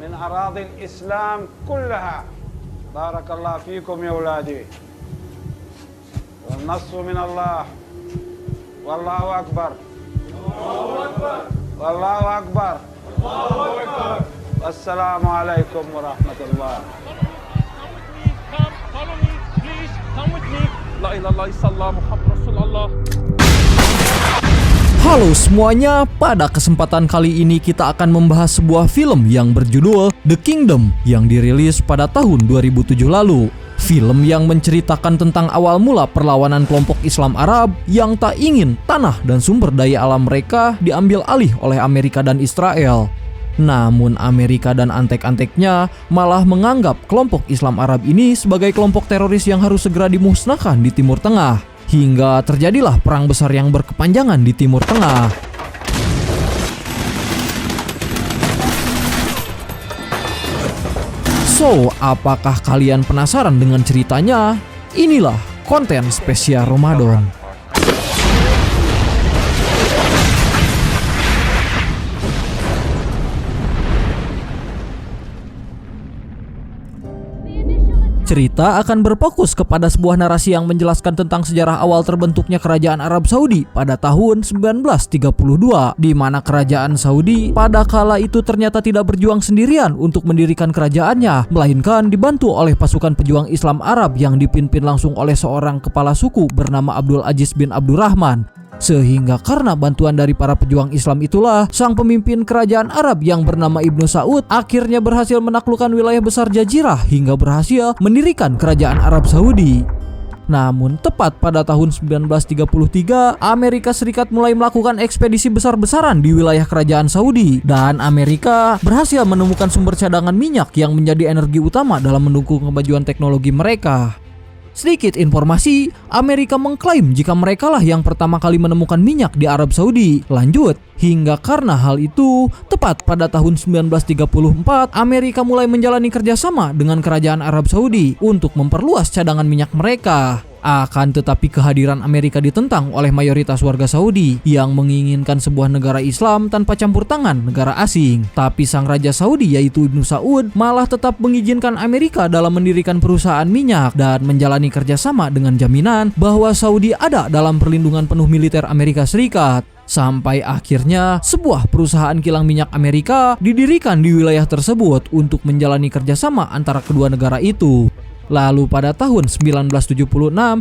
من أراضي الإسلام كلها. بارك الله فيكم يا أولادي. والنصر من الله. والله أكبر. والله أكبر. والسلام عليكم ورحمة الله. Follow me, please. Come with me. La ilaha illallah Muhammad Rasulullah. Halo semuanya, pada kesempatan kali ini kita akan membahas sebuah film yang berjudul The Kingdom yang dirilis pada tahun 2007 lalu. Film yang menceritakan tentang awal mula perlawanan kelompok Islam Arab yang tak ingin tanah dan sumber daya alam mereka diambil alih oleh Amerika dan Israel. Namun Amerika dan antek-anteknya malah menganggap kelompok Islam Arab ini sebagai kelompok teroris yang harus segera dimusnahkan di Timur Tengah. Hingga terjadilah perang besar yang berkepanjangan di Timur Tengah. So, apakah kalian penasaran dengan ceritanya? Inilah konten spesial Ramadan. Cerita akan berfokus kepada sebuah narasi yang menjelaskan tentang sejarah awal terbentuknya Kerajaan Arab Saudi pada tahun 1932, di mana Kerajaan Saudi pada kala itu ternyata tidak berjuang sendirian untuk mendirikan kerajaannya, melainkan dibantu oleh pasukan pejuang Islam Arab yang dipimpin langsung oleh seorang kepala suku bernama Abdul Aziz bin Abdurrahman. Sehingga karena bantuan dari para pejuang Islam itulah, sang pemimpin kerajaan Arab yang bernama Ibnu Saud akhirnya berhasil menaklukkan wilayah besar Jazirah hingga berhasil mendirikan kerajaan Arab Saudi. Namun tepat pada tahun 1933, Amerika Serikat mulai melakukan ekspedisi besar-besaran di wilayah kerajaan Saudi, dan Amerika berhasil menemukan sumber cadangan minyak yang menjadi energi utama dalam mendukung kemajuan teknologi mereka. Sedikit informasi, Amerika mengklaim jika merekalah yang pertama kali menemukan minyak di Arab Saudi. Lanjut, hingga karena hal itu, tepat pada tahun 1934, Amerika mulai menjalani kerjasama dengan kerajaan Arab Saudi untuk memperluas cadangan minyak mereka. Akan tetapi kehadiran Amerika ditentang oleh mayoritas warga Saudi yang menginginkan sebuah negara Islam tanpa campur tangan negara asing. Tapi sang Raja Saudi yaitu Ibnu Saud malah tetap mengizinkan Amerika dalam mendirikan perusahaan minyak dan menjalani kerjasama dengan jaminan bahwa Saudi ada dalam perlindungan penuh militer Amerika Serikat. Sampai akhirnya sebuah perusahaan kilang minyak Amerika didirikan di wilayah tersebut untuk menjalani kerjasama antara kedua negara itu. Lalu pada tahun 1976,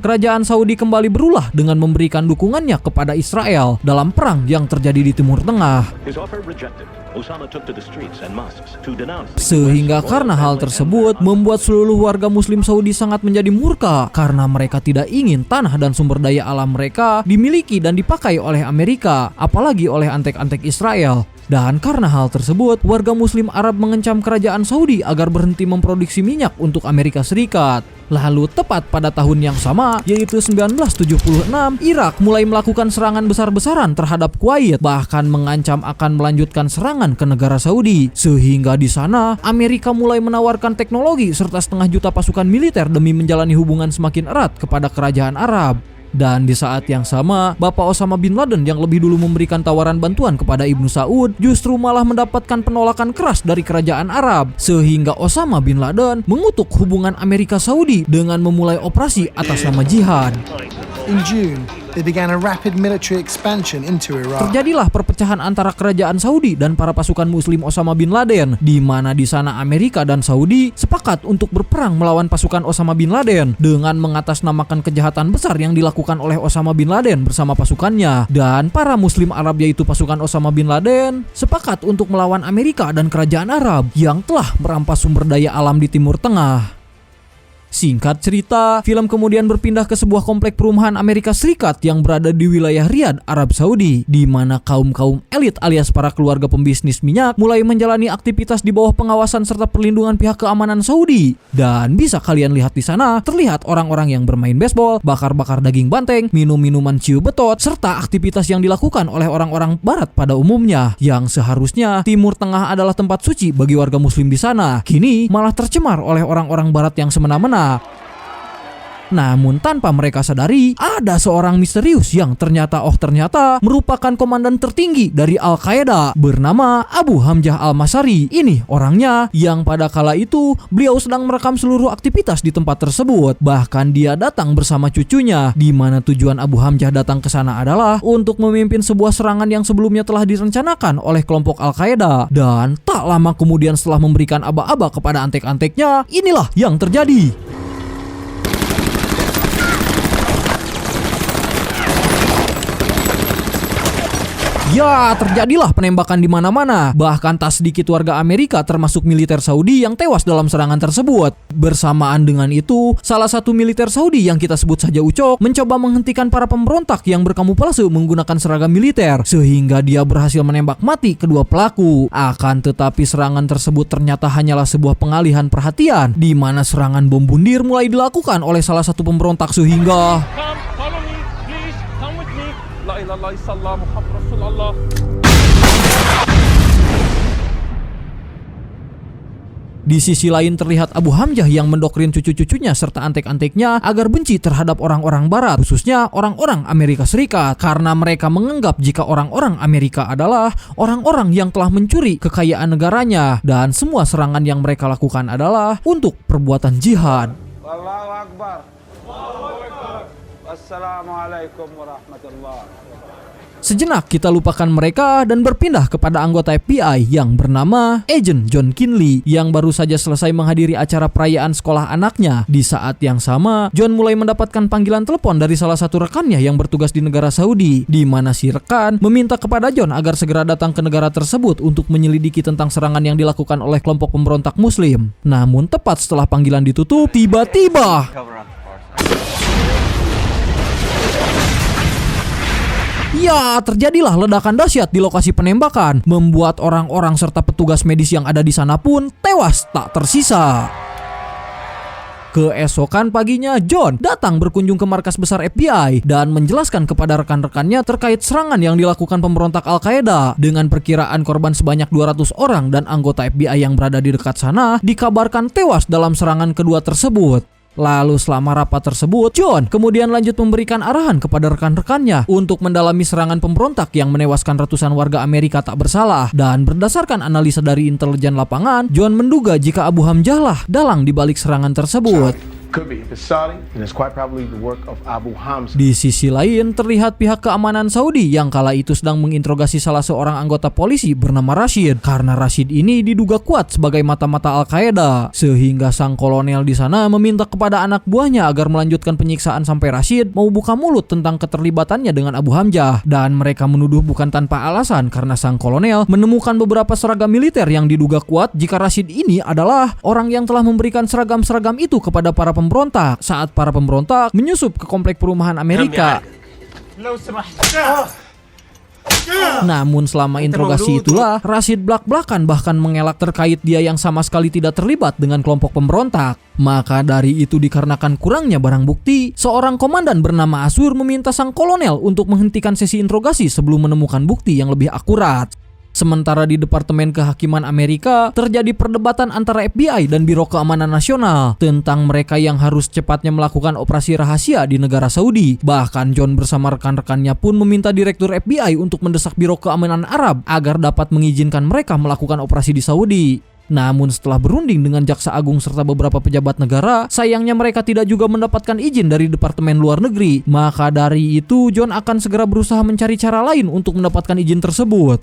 kerajaan Saudi kembali berulah dengan memberikan dukungannya kepada Israel dalam perang yang terjadi di Timur Tengah. Sehingga karena hal tersebut membuat seluruh warga muslim Saudi sangat menjadi murka karena mereka tidak ingin tanah dan sumber daya alam mereka dimiliki dan dipakai oleh Amerika, apalagi oleh antek-antek Israel. Dan karena hal tersebut, warga muslim Arab mengecam kerajaan Saudi agar berhenti memproduksi minyak untuk Amerika Serikat. Lalu tepat pada tahun yang sama, yaitu 1976, Irak mulai melakukan serangan besar-besaran terhadap Kuwait, bahkan mengancam akan melanjutkan serangan ke negara Saudi. Sehingga di sana, Amerika mulai menawarkan teknologi serta 500.000 pasukan militer demi menjalani hubungan semakin erat kepada kerajaan Arab. Dan di saat yang sama, Bapak Osama bin Laden yang lebih dulu memberikan tawaran bantuan kepada Ibnu Saud justru malah mendapatkan penolakan keras dari kerajaan Arab. Sehingga Osama bin Laden mengutuk hubungan Amerika Saudi dengan memulai operasi atas nama jihad. In June, they began a rapid military expansion into Iraq. Terjadilah perpecahan antara kerajaan Saudi dan para pasukan muslim Osama bin Laden, di mana di sana Amerika dan Saudi sepakat untuk berperang melawan pasukan Osama bin Laden dengan mengatasnamakan kejahatan besar yang dilakukan oleh Osama bin Laden bersama pasukannya. Dan para muslim Arab yaitu pasukan Osama bin Laden sepakat untuk melawan Amerika dan kerajaan Arab yang telah merampas sumber daya alam di Timur Tengah. Singkat cerita, film kemudian berpindah ke sebuah komplek perumahan Amerika Serikat yang berada di wilayah Riyadh, Arab Saudi, di mana kaum-kaum elit alias para keluarga pembisnis minyak mulai menjalani aktivitas di bawah pengawasan serta perlindungan pihak keamanan Saudi. Dan bisa kalian lihat di sana, terlihat orang-orang yang bermain baseball, bakar-bakar daging banteng, minum minuman ciu betot, serta aktivitas yang dilakukan oleh orang-orang Barat pada umumnya, yang seharusnya Timur Tengah adalah tempat suci bagi warga Muslim di sana, kini malah tercemar oleh orang-orang Barat yang semena-mena. Namun tanpa mereka sadari, ada seorang misterius yang ternyata merupakan komandan tertinggi dari Al-Qaeda bernama Abu Hamzah Al-Masari. Ini orangnya yang pada kala itu beliau sedang merekam seluruh aktivitas di tempat tersebut. Bahkan dia datang bersama cucunya, di mana tujuan Abu Hamzah datang ke sana adalah untuk memimpin sebuah serangan yang sebelumnya telah direncanakan oleh kelompok Al-Qaeda. Dan tak lama kemudian setelah memberikan aba-aba kepada antek-anteknya, inilah yang terjadi. Ya, terjadilah penembakan di mana-mana. Bahkan tak sedikit warga Amerika termasuk militer Saudi yang tewas dalam serangan tersebut. Bersamaan dengan itu, salah satu militer Saudi yang kita sebut saja Ucok mencoba menghentikan para pemberontak yang berkamuflase menggunakan seragam militer, sehingga dia berhasil menembak mati kedua pelaku. Akan tetapi serangan tersebut ternyata hanyalah sebuah pengalihan perhatian, di mana serangan bom bunuh mulai dilakukan oleh salah satu pemberontak sehingga Follow me, please. Come with me. La ilaha illallah Muhammad Rasulullah. di sisi lain terlihat Abu Hamzah yang mendoktrin cucu-cucunya serta antek-anteknya agar benci terhadap orang-orang barat, khususnya orang-orang Amerika Serikat, karena mereka menganggap jika orang-orang Amerika adalah orang-orang yang telah mencuri kekayaan negaranya, dan semua serangan yang mereka lakukan adalah untuk perbuatan jihad. Allahu Akbar. Wassalamualaikum warahmatullahi wabarakatuh. Sejenak kita lupakan mereka dan berpindah kepada anggota FBI yang bernama Agent John Kinley yang baru saja selesai menghadiri acara perayaan sekolah anaknya. Di saat yang sama, John mulai mendapatkan panggilan telepon dari salah satu rekannya yang bertugas di negara Saudi, di mana si rekan meminta kepada John agar segera datang ke negara tersebut untuk menyelidiki tentang serangan yang dilakukan oleh kelompok pemberontak Muslim. Namun tepat setelah panggilan ditutup, tiba-tiba ya, terjadilah ledakan dahsyat di lokasi penembakan, membuat orang-orang serta petugas medis yang ada di sana pun tewas tak tersisa. Keesokan paginya, John datang berkunjung ke markas besar FBI dan menjelaskan kepada rekan-rekannya terkait serangan yang dilakukan pemberontak Al-Qaeda. Dengan perkiraan korban sebanyak 200 orang dan anggota FBI yang berada di dekat sana dikabarkan tewas dalam serangan kedua tersebut. Lalu selama rapat tersebut, John kemudian lanjut memberikan arahan kepada rekan-rekannya untuk mendalami serangan pemberontak yang menewaskan ratusan warga Amerika tak bersalah. Dan berdasarkan analisa dari intelijen lapangan, John menduga jika Abu Hamzah lah dalang di balik serangan tersebut. Could be. If it's Saudi, then it's quite probably the work of Abu Hamzah. Di sisi lain, terlihat pihak keamanan Saudi yang kala itu sedang menginterogasi salah seorang anggota polisi bernama Rashid, karena Rashid ini diduga kuat sebagai mata-mata Al-Qaeda, sehingga sang kolonel di sana meminta kepada anak buahnya agar melanjutkan penyiksaan sampai Rashid mau buka mulut tentang keterlibatannya dengan Abu Hamzah. Dan mereka menuduh bukan tanpa alasan karena sang kolonel menemukan beberapa seragam militer yang diduga kuat jika Rashid ini adalah orang yang telah memberikan seragam-seragam itu kepada para pemberontak saat para pemberontak menyusup ke komplek perumahan Amerika. Namun selama interogasi itulah Rashid blak-blakan bahkan mengelak terkait dia yang sama sekali tidak terlibat dengan kelompok pemberontak. Maka dari itu dikarenakan kurangnya barang bukti, seorang komandan bernama Asur meminta sang kolonel untuk menghentikan sesi interogasi sebelum menemukan bukti yang lebih akurat. Sementara di Departemen Kehakiman Amerika terjadi perdebatan antara FBI dan Biro Keamanan Nasional tentang mereka yang harus cepatnya melakukan operasi rahasia di negara Saudi. Bahkan John bersama rekan-rekannya pun meminta Direktur FBI untuk mendesak Biro Keamanan Arab agar dapat mengizinkan mereka melakukan operasi di Saudi. Namun setelah berunding dengan Jaksa Agung serta beberapa pejabat negara, sayangnya mereka tidak juga mendapatkan izin dari Departemen Luar Negeri. Maka dari itu John akan segera berusaha mencari cara lain untuk mendapatkan izin tersebut.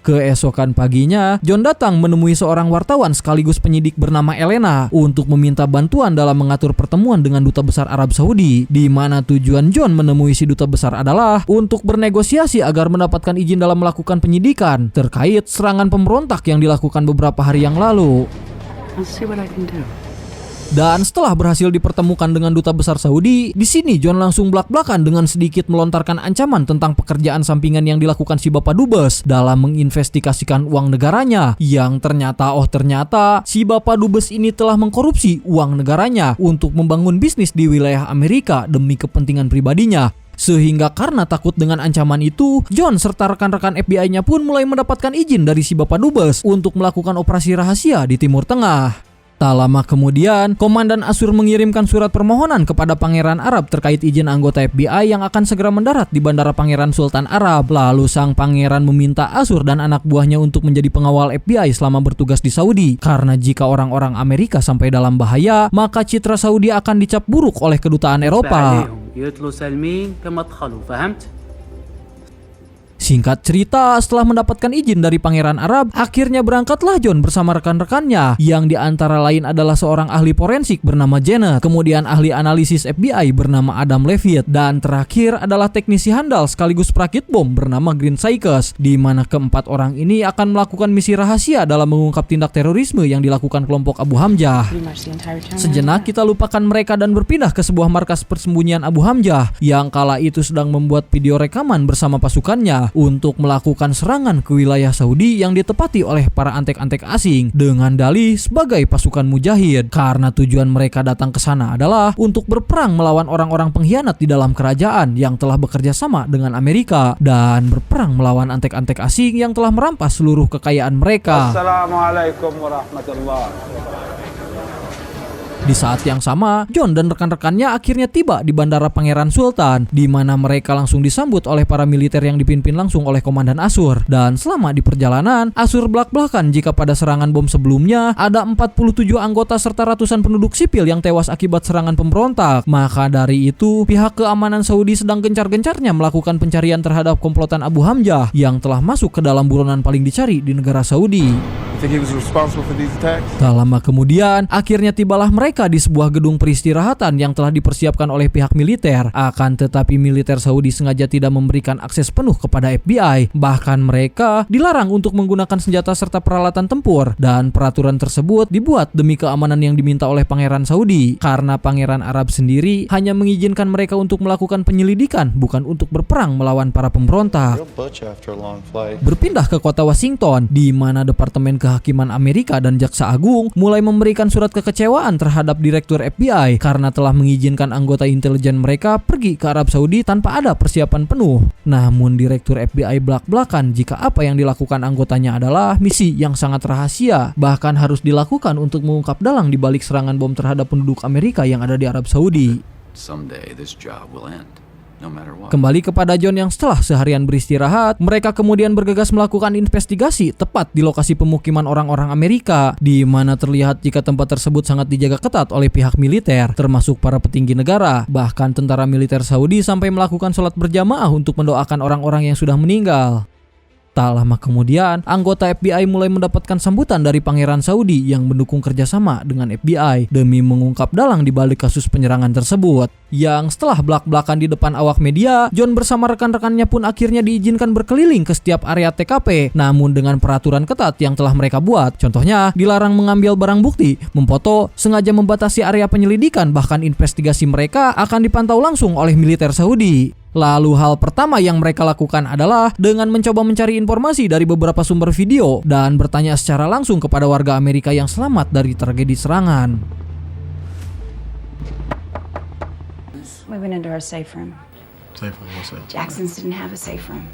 Keesokan paginya, John datang menemui seorang wartawan sekaligus penyidik bernama Elena untuk meminta bantuan dalam mengatur pertemuan dengan Duta Besar Arab Saudi, di mana tujuan John menemui si Duta Besar adalah untuk bernegosiasi agar mendapatkan izin dalam melakukan penyidikan terkait serangan pemberontak yang dilakukan beberapa hari yang lalu. Dan setelah berhasil dipertemukan dengan Duta Besar Saudi, di sini John langsung blak-blakan dengan sedikit melontarkan ancaman tentang pekerjaan sampingan yang dilakukan si Bapak Dubes dalam menginvestigasikan uang negaranya, yang ternyata si Bapak Dubes ini telah mengkorupsi uang negaranya untuk membangun bisnis di wilayah Amerika demi kepentingan pribadinya. Sehingga karena takut dengan ancaman itu, John serta rekan-rekan FBI-nya pun mulai mendapatkan izin dari si Bapak Dubes untuk melakukan operasi rahasia di Timur Tengah. Tak lama kemudian, Komandan Asur mengirimkan surat permohonan kepada Pangeran Arab terkait izin anggota FBI yang akan segera mendarat di Bandara Pangeran Sultan Arab. Lalu sang pangeran meminta Asur dan anak buahnya untuk menjadi pengawal FBI selama bertugas di Saudi. Karena jika orang-orang Amerika sampai dalam bahaya, maka citra Saudi akan dicap buruk oleh kedutaan Eropa. Singkat cerita, setelah mendapatkan izin dari Pangeran Arab, akhirnya berangkatlah John bersama rekan-rekannya, yang diantara lain adalah seorang ahli forensik bernama Janet, kemudian ahli analisis FBI bernama Adam Levitt, dan terakhir adalah teknisi handal sekaligus perakit bom bernama Green Sykes, di mana keempat orang ini akan melakukan misi rahasia dalam mengungkap tindak terorisme yang dilakukan kelompok Abu Hamzah. Sejenak kita lupakan mereka dan berpindah ke sebuah markas persembunyian Abu Hamzah, yang kala itu sedang membuat video rekaman bersama pasukannya untuk melakukan serangan ke wilayah Saudi yang ditepati oleh para antek-antek asing dengan dalih sebagai pasukan mujahid, karena tujuan mereka datang ke sana adalah untuk berperang melawan orang-orang pengkhianat di dalam kerajaan yang telah bekerja sama dengan Amerika dan berperang melawan antek-antek asing yang telah merampas seluruh kekayaan mereka. Assalamualaikum warahmatullahi wabarakatuh. Di saat yang sama, John dan rekan-rekannya akhirnya tiba di Bandara Pangeran Sultan, di mana mereka langsung disambut oleh para militer yang dipimpin langsung oleh Komandan Asur. Dan selama di perjalanan, Asur belak-belakan jika pada serangan bom sebelumnya ada 47 anggota serta ratusan penduduk sipil yang tewas akibat serangan pemberontak. Maka dari itu, pihak keamanan Saudi sedang gencar-gencarnya melakukan pencarian terhadap komplotan Abu Hamzah yang telah masuk ke dalam buronan paling dicari di negara Saudi. Tak lama kemudian, akhirnya tibalah mereka di sebuah gedung peristirahatan yang telah dipersiapkan oleh pihak militer. Akan tetapi militer Saudi sengaja tidak memberikan akses penuh kepada FBI. Bahkan mereka dilarang untuk menggunakan senjata serta peralatan tempur. Dan peraturan tersebut dibuat demi keamanan yang diminta oleh Pangeran Saudi. Karena Pangeran Arab sendiri hanya mengizinkan mereka untuk melakukan penyelidikan, bukan untuk berperang melawan para pemberontak. Berpindah ke kota Washington, di mana Departemen Kehakiman Amerika dan Jaksa Agung mulai memberikan surat kekecewaan terhadap Direktur FBI karena telah mengizinkan anggota intelijen mereka pergi ke Arab Saudi tanpa ada persiapan penuh. Namun Direktur FBI belak-belakan jika apa yang dilakukan anggotanya adalah misi yang sangat rahasia, bahkan harus dilakukan untuk mengungkap dalang di balik serangan bom terhadap penduduk Amerika yang ada di Arab Saudi. Someday this job will end. Kembali kepada John yang setelah seharian beristirahat, mereka kemudian bergegas melakukan investigasi tepat di lokasi pemukiman orang-orang Amerika, di mana terlihat jika tempat tersebut sangat dijaga ketat oleh pihak militer, termasuk para petinggi negara. Bahkan tentara militer Saudi sampai melakukan sholat berjamaah untuk mendoakan orang-orang yang sudah meninggal. Tak lama kemudian, anggota FBI mulai mendapatkan sambutan dari Pangeran Saudi yang mendukung kerjasama dengan FBI demi mengungkap dalang di balik kasus penyerangan tersebut. Yang setelah belak-belakan di depan awak media, John bersama rekan-rekannya pun akhirnya diizinkan berkeliling ke setiap area TKP, namun dengan peraturan ketat yang telah mereka buat. Contohnya, dilarang mengambil barang bukti, memfoto, sengaja membatasi area penyelidikan, bahkan investigasi mereka akan dipantau langsung oleh militer Saudi. Lalu hal pertama yang mereka lakukan adalah dengan mencoba mencari informasi dari beberapa sumber video dan bertanya secara langsung kepada warga Amerika yang selamat dari tragedi serangan. We went into our safe room. Jackson's didn't have a safe room.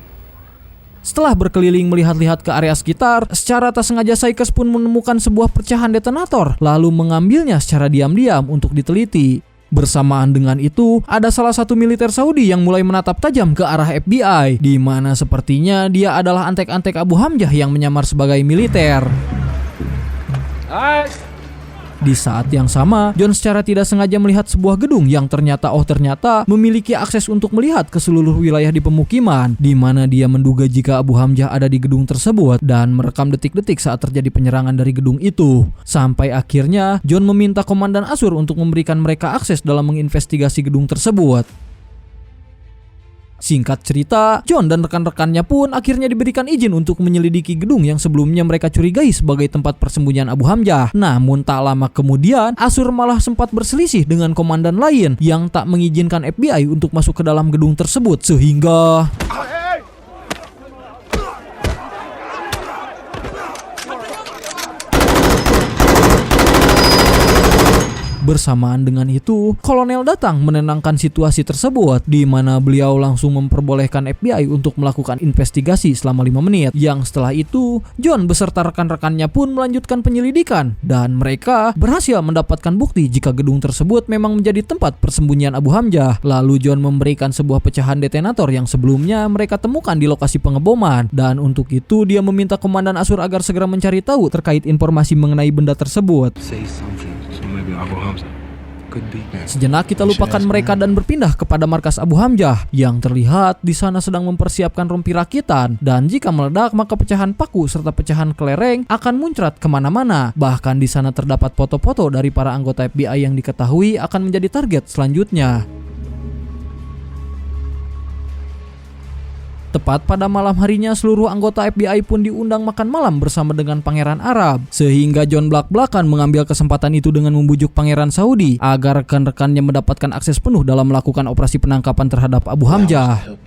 Setelah berkeliling melihat-lihat ke area sekitar, secara tak sengaja Sykes pun menemukan sebuah pecahan detonator, lalu mengambilnya secara diam-diam untuk diteliti. Bersamaan dengan itu, ada salah satu militer Saudi yang mulai menatap tajam ke arah FBI, di mana sepertinya dia adalah antek-antek Abu Hamzah yang menyamar sebagai militer. Di saat yang sama, John secara tidak sengaja melihat sebuah gedung yang ternyata memiliki akses untuk melihat ke seluruh wilayah di pemukiman, di mana dia menduga jika Abu Hamzah ada di gedung tersebut dan merekam detik-detik saat terjadi penyerangan dari gedung itu. Sampai akhirnya, John meminta Komandan Asur untuk memberikan mereka akses dalam menginvestigasi gedung tersebut. Singkat cerita, John dan rekan-rekannya pun akhirnya diberikan izin untuk menyelidiki gedung yang sebelumnya mereka curigai sebagai tempat persembunyian Abu Hamzah. Namun tak lama kemudian, Asur malah sempat berselisih dengan komandan lain yang tak mengizinkan FBI untuk masuk ke dalam gedung tersebut, sehingga Bersamaan dengan itu, kolonel datang menenangkan situasi tersebut, di mana beliau langsung memperbolehkan FBI untuk melakukan investigasi selama 5 menit. Yang setelah itu, John beserta rekan-rekannya pun melanjutkan penyelidikan, dan mereka berhasil mendapatkan bukti jika gedung tersebut memang menjadi tempat persembunyian Abu Hamzah. Lalu John memberikan sebuah pecahan detonator yang sebelumnya mereka temukan di lokasi pengeboman, dan untuk itu dia meminta Komandan Asur agar segera mencari tahu terkait informasi mengenai benda tersebut. Sejenak kita lupakan mereka dan berpindah kepada markas Abu Hamzah yang terlihat di sana sedang mempersiapkan rompi rakitan, dan jika meledak maka pecahan paku serta pecahan kelereng akan muncrat kemana-mana. Bahkan di sana terdapat foto-foto dari para anggota FBI yang diketahui akan menjadi target selanjutnya. Tepat pada malam harinya, seluruh anggota FBI pun diundang makan malam bersama dengan Pangeran Arab, sehingga John belak-belakan mengambil kesempatan itu dengan membujuk Pangeran Saudi agar rekan-rekannya mendapatkan akses penuh dalam melakukan operasi penangkapan terhadap Abu Hamzah.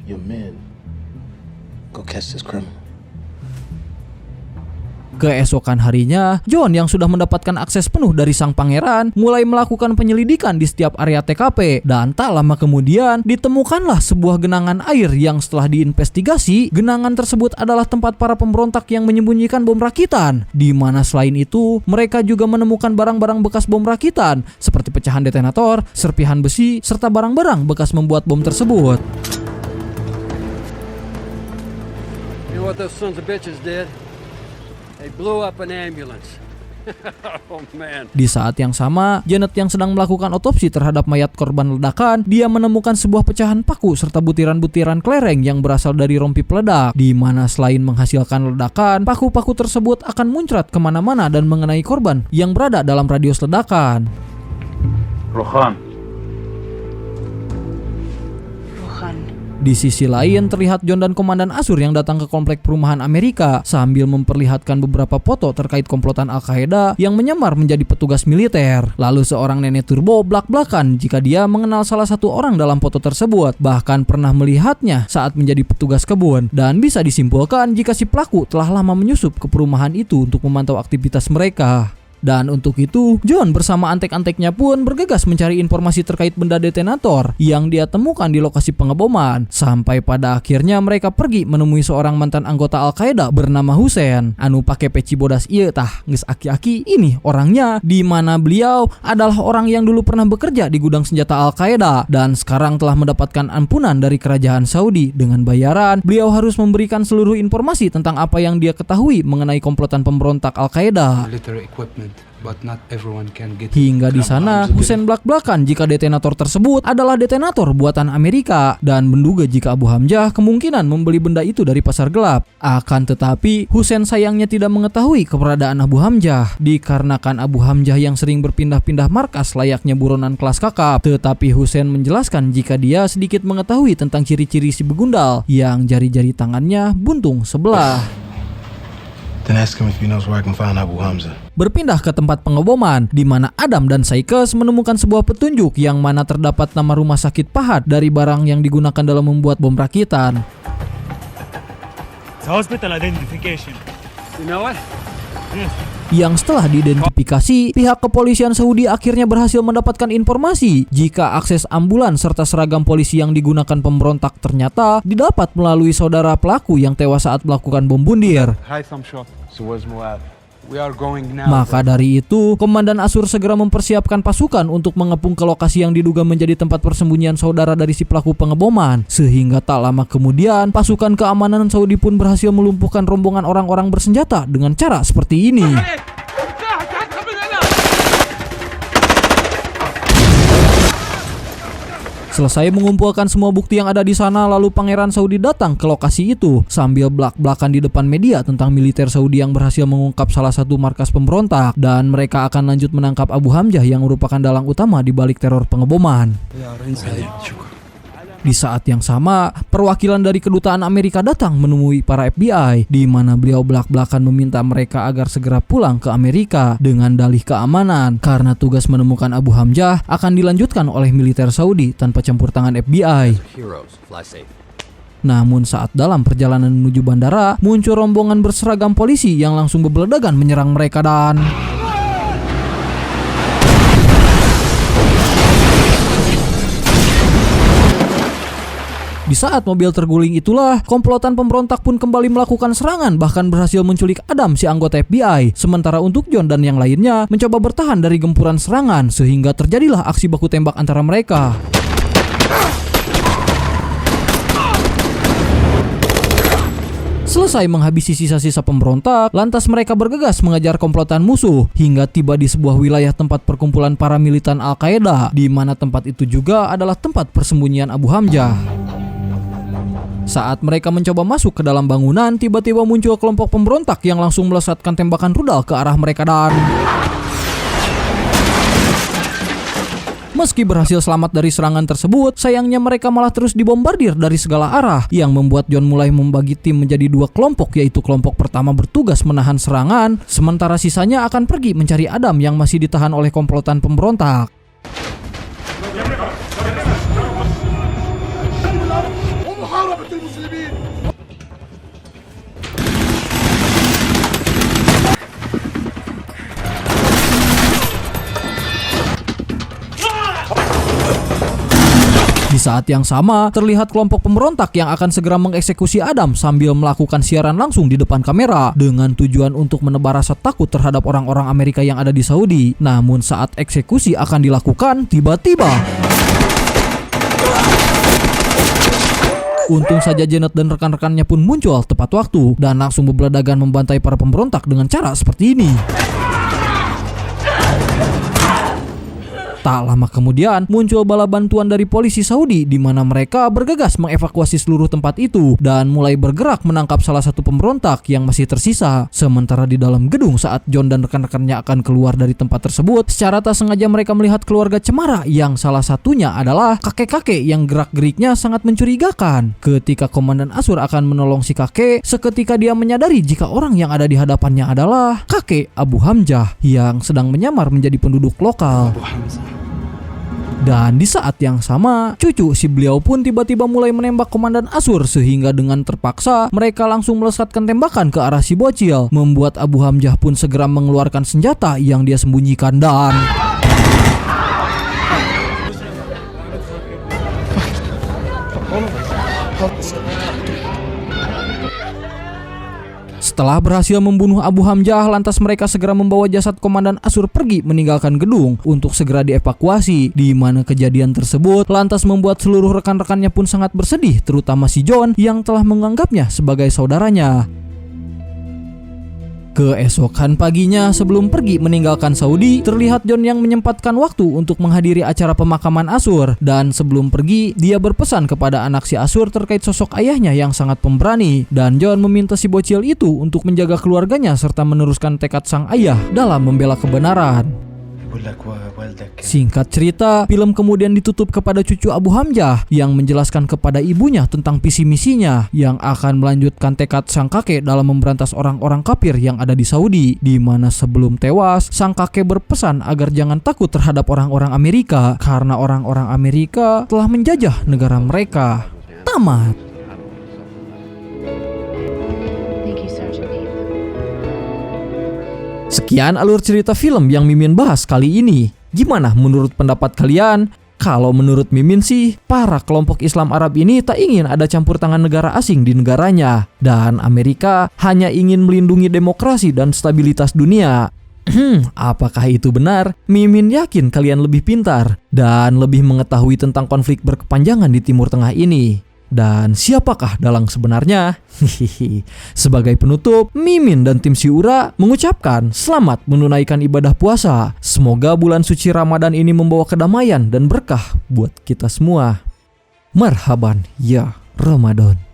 Keesokan harinya, John yang sudah mendapatkan akses penuh dari sang pangeran mulai melakukan penyelidikan di setiap area TKP, dan tak lama kemudian ditemukanlah sebuah genangan air yang setelah diinvestigasi, genangan tersebut adalah tempat para pemberontak yang menyembunyikan bom rakitan, di mana selain itu mereka juga menemukan barang-barang bekas bom rakitan seperti pecahan detonator, serpihan besi, serta barang-barang bekas membuat bom tersebut. You know what those sons of bitches did? They blew up an ambulance. Oh man. Di saat yang sama, Janet yang sedang melakukan otopsi terhadap mayat korban ledakan, dia menemukan sebuah pecahan paku serta butiran-butiran kelereng yang berasal dari rompi peledak, di mana selain menghasilkan ledakan, paku-paku tersebut akan muncrat kemana-mana dan mengenai korban yang berada dalam radius ledakan. Rohan. Di sisi lain, terlihat John dan Komandan Asur yang datang ke komplek perumahan Amerika sambil memperlihatkan beberapa foto terkait komplotan Al-Qaeda yang menyamar menjadi petugas militer. Lalu seorang nenek turbo belak-belakan jika dia mengenal salah satu orang dalam foto tersebut, bahkan pernah melihatnya saat menjadi petugas kebun, dan bisa disimpulkan jika si pelaku telah lama menyusup ke perumahan itu untuk memantau aktivitas mereka. Dan untuk itu, John bersama antek-anteknya pun bergegas mencari informasi terkait benda detonator yang dia temukan di lokasi pengeboman. Sampai pada akhirnya mereka pergi menemui seorang mantan anggota Al-Qaeda bernama Hussein, anu pake peci bodas ieu tah, geus aki-aki ini orangnya, di mana beliau adalah orang yang dulu pernah bekerja di gudang senjata Al-Qaeda dan sekarang telah mendapatkan ampunan dari kerajaan Saudi. Dengan bayaran, beliau harus memberikan seluruh informasi tentang apa yang dia ketahui mengenai komplotan pemberontak Al-Qaeda. Hingga di sana, Hussein belak-belakan jika detonator tersebut adalah detonator buatan Amerika dan menduga jika Abu Hamzah kemungkinan membeli benda itu dari pasar gelap. Akan tetapi, Hussein sayangnya tidak mengetahui keberadaan Abu Hamzah dikarenakan Abu Hamzah yang sering berpindah-pindah markas layaknya buronan kelas kakap. Tetapi Hussein menjelaskan jika dia sedikit mengetahui tentang ciri-ciri si begundal yang jari-jari tangannya buntung sebelah. Berpindah ke tempat pengeboman, di mana Adam dan Saikes menemukan sebuah petunjuk yang mana terdapat nama rumah sakit pahat dari barang yang digunakan dalam membuat bom rakitan. Hospital identification. You know it? Yes. Yang setelah diidentifikasi, pihak kepolisian Saudi akhirnya berhasil mendapatkan informasi jika akses ambulans serta seragam polisi yang digunakan pemberontak ternyata didapat melalui saudara pelaku yang tewas saat melakukan bom bundir. Maka dari itu, Komandan Asur segera mempersiapkan pasukan untuk mengepung ke lokasi yang diduga menjadi tempat persembunyian saudara dari si pelaku pengeboman. Sehingga tak lama kemudian, pasukan keamanan Saudi pun berhasil melumpuhkan rombongan orang-orang bersenjata dengan cara seperti ini. Selesai mengumpulkan semua bukti yang ada di sana, lalu Pangeran Saudi datang ke lokasi itu sambil belak-belakan di depan media tentang militer Saudi yang berhasil mengungkap salah satu markas pemberontak, dan mereka akan lanjut menangkap Abu Hamzah yang merupakan dalang utama di balik teror pengeboman. Di saat yang sama, perwakilan dari kedutaan Amerika datang menemui para FBI, di mana beliau belak-belakan meminta mereka agar segera pulang ke Amerika dengan dalih keamanan, karena tugas menemukan Abu Hamzah akan dilanjutkan oleh militer Saudi tanpa campur tangan FBI. Namun saat dalam perjalanan menuju bandara, muncul rombongan berseragam polisi yang langsung berbeledagan menyerang mereka dan Di saat mobil terguling itulah, komplotan pemberontak pun kembali melakukan serangan, bahkan berhasil menculik Adam, si anggota FBI. Sementara untuk John dan yang lainnya mencoba bertahan dari gempuran serangan, sehingga terjadilah aksi baku tembak antara mereka. Selesai menghabisi sisa-sisa pemberontak, lantas mereka bergegas mengejar komplotan musuh hingga tiba di sebuah wilayah tempat perkumpulan para militan Al-Qaeda, di mana tempat itu juga adalah tempat persembunyian Abu Hamzah. Saat mereka mencoba masuk ke dalam bangunan, tiba-tiba muncul kelompok pemberontak yang langsung melesatkan tembakan rudal ke arah mereka dan... Meski berhasil selamat dari serangan tersebut, sayangnya mereka malah terus dibombardir dari segala arah, yang membuat John mulai membagi tim menjadi dua kelompok, yaitu kelompok pertama bertugas menahan serangan, sementara sisanya akan pergi mencari Adam yang masih ditahan oleh komplotan pemberontak. Di saat yang sama, terlihat kelompok pemberontak yang akan segera mengeksekusi Adam sambil melakukan siaran langsung di depan kamera dengan tujuan untuk menebar rasa takut terhadap orang-orang Amerika yang ada di Saudi. Namun saat eksekusi akan dilakukan, tiba-tiba untung saja Janet dan rekan-rekannya pun muncul tepat waktu dan langsung berbeladagan membantai para pemberontak dengan cara seperti ini. Tak lama kemudian muncul bala bantuan dari polisi Saudi, di mana mereka bergegas mengevakuasi seluruh tempat itu dan mulai bergerak menangkap salah satu pemberontak yang masih tersisa. Sementara di dalam gedung, saat John dan rekan-rekannya akan keluar dari tempat tersebut, secara tak sengaja mereka melihat keluarga cemara yang salah satunya adalah kakek-kakek yang gerak-geriknya sangat mencurigakan. Ketika Komandan Ashur akan menolong si kakek, seketika dia menyadari jika orang yang ada di hadapannya adalah kakek Abu Hamzah yang sedang menyamar menjadi penduduk lokal. Dan di saat yang sama, cucu si beliau pun tiba-tiba mulai menembak Komandan Ashur, sehingga dengan terpaksa mereka langsung melesatkan tembakan ke arah si bocil, membuat Abu Hamzah pun segera mengeluarkan senjata yang dia sembunyikan dan... Setelah berhasil membunuh Abu Hamzah, lantas mereka segera membawa jasad Komandan Ashur pergi meninggalkan gedung untuk segera dievakuasi, di mana kejadian tersebut lantas membuat seluruh rekan-rekannya pun sangat bersedih, terutama si John yang telah menganggapnya sebagai saudaranya. Keesokan paginya, sebelum pergi meninggalkan Saudi, terlihat John yang menyempatkan waktu untuk menghadiri acara pemakaman Ashur. Dan sebelum pergi, dia berpesan kepada anak si Ashur terkait sosok ayahnya yang sangat pemberani. Dan John meminta si bocil itu untuk menjaga keluarganya serta meneruskan tekad sang ayah dalam membela kebenaran. Singkat cerita, film kemudian ditutup kepada cucu Abu Hamzah yang menjelaskan kepada ibunya tentang visi misinya yang akan melanjutkan tekad sang kakek dalam memberantas orang-orang kafir yang ada di Saudi, di mana sebelum tewas sang kakek berpesan agar jangan takut terhadap orang-orang Amerika karena orang-orang Amerika telah menjajah negara mereka. Tamat. Sekian alur cerita film yang Mimin bahas kali ini. Gimana menurut pendapat kalian? Kalau menurut Mimin sih, para kelompok Islam Arab ini tak ingin ada campur tangan negara asing di negaranya. Dan Amerika hanya ingin melindungi demokrasi dan stabilitas dunia. Apakah itu benar? Mimin yakin kalian lebih pintar dan lebih mengetahui tentang konflik berkepanjangan di Timur Tengah ini. Dan siapakah dalang sebenarnya? Sebagai penutup, Mimin dan tim Siura mengucapkan selamat menunaikan ibadah puasa. Semoga bulan suci Ramadan ini membawa kedamaian dan berkah buat kita semua. Marhaban ya Ramadan.